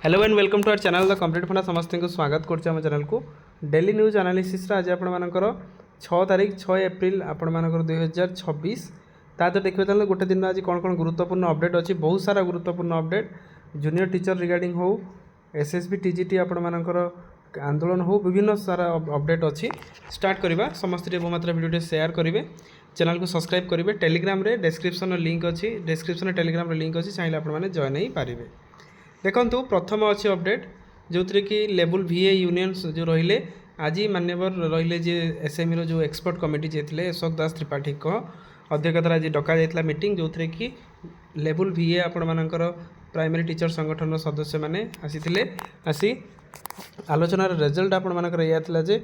Hello and welcome to our channel the complete Funda समस्त को स्वागत करछे हम चैनल को डेली न्यूज एनालिसिस आज आपण मानकर 6 तारीख 6 एप्रिल आपण मानकर 2026 ता तो देखिए ताले गोटे दिन आज कौन कौन गुरुत्वपूर्ण अपडेट अच्छी बहुत सारा गुरुत्वपूर्ण अपडेट जूनियर टीचर रिगार्डिंग हो एसएसबी टीजीटी आपण मानकर आंदोलन हो विभिन्न सारा अपडेट अच्छी स्टार्ट करवा समस्त बहुमात्रा वीडियो शेयर करेंगे चैनल को सब्सक्राइब करेंगे टेलीग्राम रे डिस्क्रिप्शन लिंक अच्छी डिस्क्रिप्शन टेलीग्राम लिंक अच्छी चाहिए आपने जॉइन हो पारे। देखो प्रथम अच्छी अपडेट जो थी कि लेवल VA यूनियंस जो रहिले आज मान्यवर रहिले जे एसएमई जो एक्सपर्ट कमिटी जे थे अशोक दास त्रिपाठी को अध्यक्षतार आज डक जाता मीटिंग जो थी कि लेवल VA आपण मानकर प्राइमरी टीचर संगठन सदस्य मैंने आसी आलोचनार रिजल्ट आपण मानकर या जे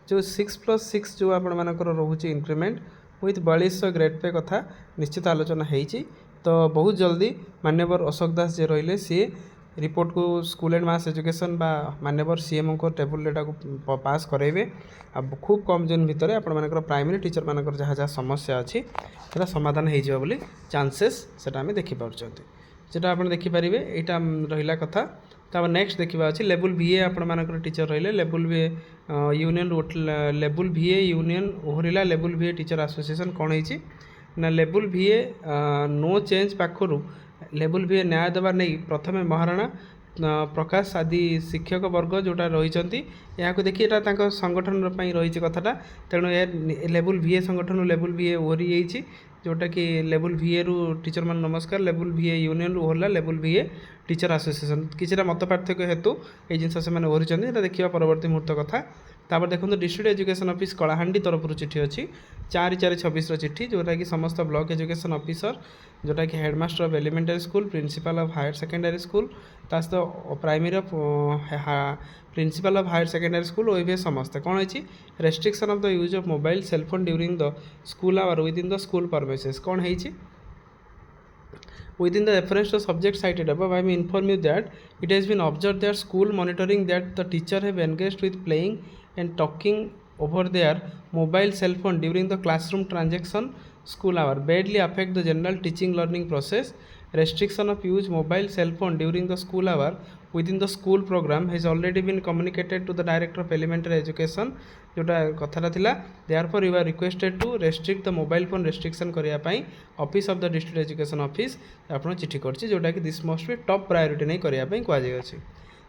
जो 6+6 जो आपण मानकर रोचे इंक्रीमेंट विथ 4200 ग्रेड पे कथा निश्चित आलोचना होती। तो बहुत जल्दी मान्यवर अशोक दास जे रहिले सी रिपोर्ट को स्कूल एंड मास एजुकेशन बा मान्यवर सीएम को टेबुल एटा को पास कराइबे। अब खूब कम दिन भितर आपण मानकर प्राइमरी टीचर मानकर जहाँ जहाँ समस्या अच्छी सेटा समाधान हो जाए बोली चांसेस सेटा आम देखि पारुछंती जेटा आपण देखि पारिबे एटा रहिला कथा। तो नेक्स्ट देखा अच्छी लेवल VA आपण मानकर टीचर रहिले level VA union level VA union ओहरिला लेवल VA टीचर एसोसिएशन कौन होती ना लेवल VA नो चेंज पाखरु लेवल VA न्याय देवार नहीं प्रथम महाराणा प्रकाश आदि शिक्षक वर्ग जोटा रही या देखिए यहाँ संगठन रही कथाटा तेणु लेवल VA संगठन लेवल VA ओहरी जोटा कि लेवल VA रु टीचर मान नमस्कार लेवल VA यूनियन रु ओहरला लेवल VA टीचर एसोसिएशन किसी मत पार्थक्य हेतु ये जिन से ओहरी देखा परवर्ती मुहूर्त कथा। तापर देखो डिस्ट्रिक्ट एजुकेशन ऑफिस कलाहांडी तरफ चिठी अच्छी 4/4/26 चिठी जोटा कि समस्त ब्लॉक एजुकेशन ऑफिसर जोटा कि headmaster of elementary school principal of higher secondary school ता सहित primary of principal of higher secondary school ओए समस्त कौन होती restriction of the use of mobile cellphone during the school hour within the school premises कौन होती within the reference to subject cited above. I may inform you that it has been observed that school monitoring that the teacher have engaged with playing and talking over their mobile cell phone during the classroom transaction school hour badly affect the general teaching learning process. Restriction of use mobile cell phone during the school hour within the school program has already been communicated to the director of elementary education जोटा कथाटा थिला therefore you are requested to restrict the mobile phone restriction करिया पई office of the district education office आपण चिठी करछि जोटा कि this must be top priority नहीं करिया पई कुआ जाय अछि।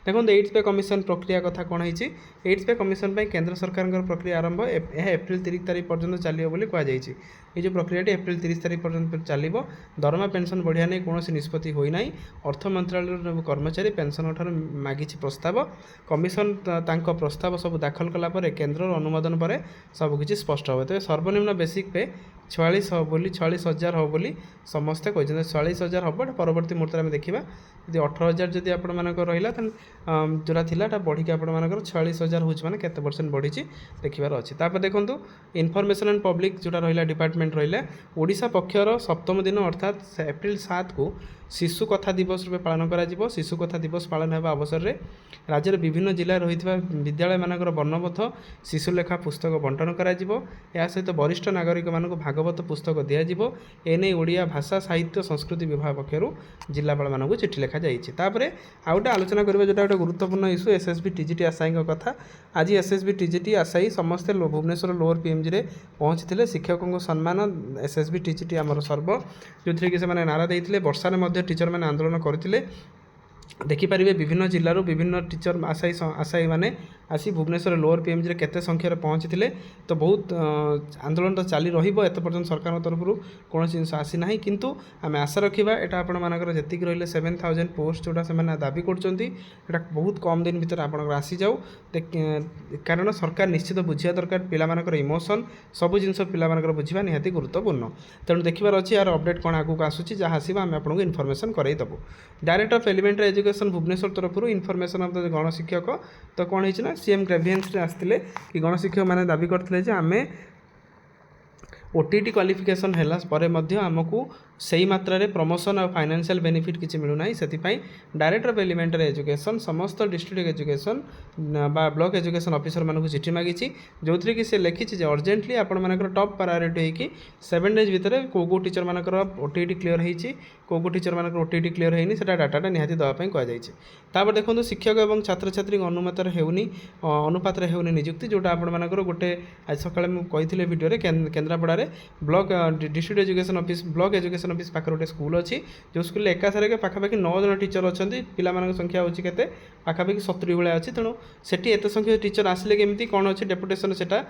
देखो 8th पे कमिशन प्रक्रिया कथा कौन होती 8th पे कमिशन पर केंद्र सरकार प्रक्रिया आरंभ यह एप्रिल 30 तारीख पर्यंत चलो बोली कहुई ये प्रक्रिया एप्रिल 30 तारीख पर्यंत चलो दरमा पेंशन बढ़िया नहीं कौन निष्पत्ति होना अर्थ मंत्रालय कर्मचारी पेंशन ठार मागी प्रस्ताव कमिशन प्रस्ताव सब दाखल कलापर केन्द्र अनुमोदन पर सबकि स्पष्ट हो तेज सर्वनिम्न बेसिक पे 46 हो बोली 46,000 हो बोली समस्ते कहते 46,000 हम परवर्ती मुहूर्त में देखा यदि 18,000 जदि आपण रहा जोरा थिला बढ़ी आपण मानकर 46,000 हो मैंने केते परसेंट बढ़ी देखार अच्छी। तापर देखो इनफॉरमेशन एंड पब्लिक जोटा रहा डिपार्टमेंट रहा ओडिशा पक्षर सप्तम दिन अर्थात एप्रिल 7 को शिशु कथा दिवस रूपे पालन करा शिशु कथा दिवस पालन होगा अवसर में राज्यर विभिन्न जिले रही विद्यालय मानकर वर्णबोध शिशुलेखा पुस्तक बंटन करा सहित वरिष्ठ नागरिक मान भागवत पुस्तक दिज्व एने ओडिया भाषा साहित्य संस्कृति विभाग पक्षर जिलापाल मानक चिठी लिखा जापर आउ गोटे आलोचना करेंगे जोटा गोटे गुरुत्वपूर्ण इश्यू एसएसबी टीजीटी आशायी कथा आज एसएसबी टीजीटी आशायी समस्ते भुवनेश्वर लोअर PMG रे पहुँची शिक्षकों सम्मान एसएसबी टीजीटी आमर सर्व जो थी कि नारा देते वर्षा टीचर मैंने आंदोलन करते देखिपारे विभिन्न जिलूर विभिन्न टीचर आशायी मैंने आसी भुवनेश्वर लोअर PMG रे केते संख्यार पहुँची तो बहुत आंदोलन तो चली रत पर्यटन सरकार तरफ कौन जिन आसी ना किंतु आम आशा रखा यहाँ आपण मानकर जी रही 7,000 पोस्ट जोटा से दाबी कर बहुत कम दिन भर आप आसी जाऊ कारण सरकार निश्चित बुझा दरकार पिलामानकर इमोशन सब जिन पिलामानकर बुझा निहाती गुरुत्वपूर्ण तेणु देखिबार अच्छी यार अपडेट कौन आगू आसूँ जहाँ आसो आम आपको इनफर्मेशन करईदेबू। Director of elementary education Bhubaneswar तरफ इनफर्मेशन ऑफ द गणशिक्षक तो कौन होना सीएम ग्रेभियंस आसते कि गणशिक्षक मैंने दाबी करते आम OTT क्वालिफिकेशन है आमको सही मात्रा प्रमोशन और फाइनेंशियल बेनिफिट किसी मिलूना से डायरेक्टर ऑफ एलिमेंटरी एजुकेशन समस्त डिस्ट्रिक्ट एजुकेशन बा ब्लॉक एजुकेशन ऑफिसर मानक चिठी मागी जो थी कि लिखी अर्जेंटली आपर टॉप प्रायोरिटी होगी 7 डेज भितर को टीचर मानकर ओटीईटी क्लीयर होती को टीचर मानकर ओटीईटी क्लीयर होनी से डाटाटा निहाती देवाई कहुई देखो शिक्षक और छात्र छात्री अनुमतर होनी अनुपात होनी निजुक्ति जोटा आपर गोटे आज सकाଳେ मुझे भिडियो केन्द्रापड़े block district education office block education office पाखे गोटे स्कूल अच्छी जो स्कूल एकासारे पाखापाखि 9 जन टीचर अच्छा पिला संख्या होची केते पाखापाखि 70 भाया अच्छी तेणु सेठी एत संख्यक टीचर आसिले केमती कौन अच्छी डेपुटेशन से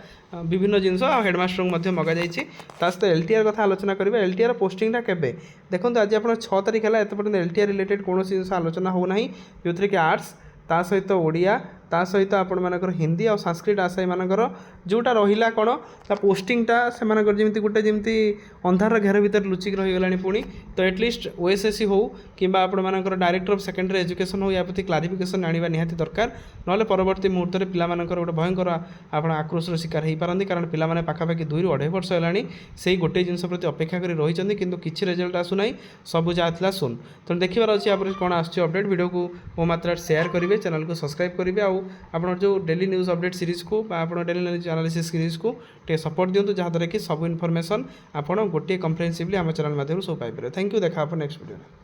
विभिन्न जिनस हेडमास्टर मगा जाइए सहित एलटीआर कथा आलोचना करेंगे एलटीआर पोस्टिंगटा केबे देखो आज आप 6 तारीख है एत पर्यटन एलटीआर रिलेटेड कौन जिन आलोचना होना जो थी कि आर्ट्स ता सहित ओडिया ता सहित आपण मानकर हिंदी और संस्कृत आशायी मानकर जोटा रहा कौन ता पोस्टिंगटा से जमी गोटे जमी अंधार घेर भितर लुचिक रहीगला पुणी तो एटलिस्ट ओएसएससी हो कि आपण मानकर डायरेक्टर ऑफ सेकेंडरी एजुकेशन हो या प्रति क्लारिफिकेशन आने निहाती दरकार ना परवर्ती मुहूर्त में पिला गोटे भयंकर आप आक्रोशर शिकार हो पारती कारण पिलाने पाखापाखि 2 ରୁ 2.5 वर्ष है से गोटे जिन प्रति अपेक्षा कर रही कि किसी रिजल्ट आसूना सब जहाँ था सुन तो देखार अच्छे आप कौन अपडेट वीडियो को मो मात्रा शेयर करेंगे चैनल को सब्सक्राइब करेंगे आउ आप जो डेली न्यूज अपडेट सीरीज को आप डेली न्यूज एनालिसिस सीरीज को टे सपोर्ट दिंतु जहाँद्वारा कि सब इनफॉरमेशन आप गोटे कम्प्रेहेंसिवली आम चैनल माध्यम सब पाइपर थैंक यू देखा आप नेक्स्ट वीडियो।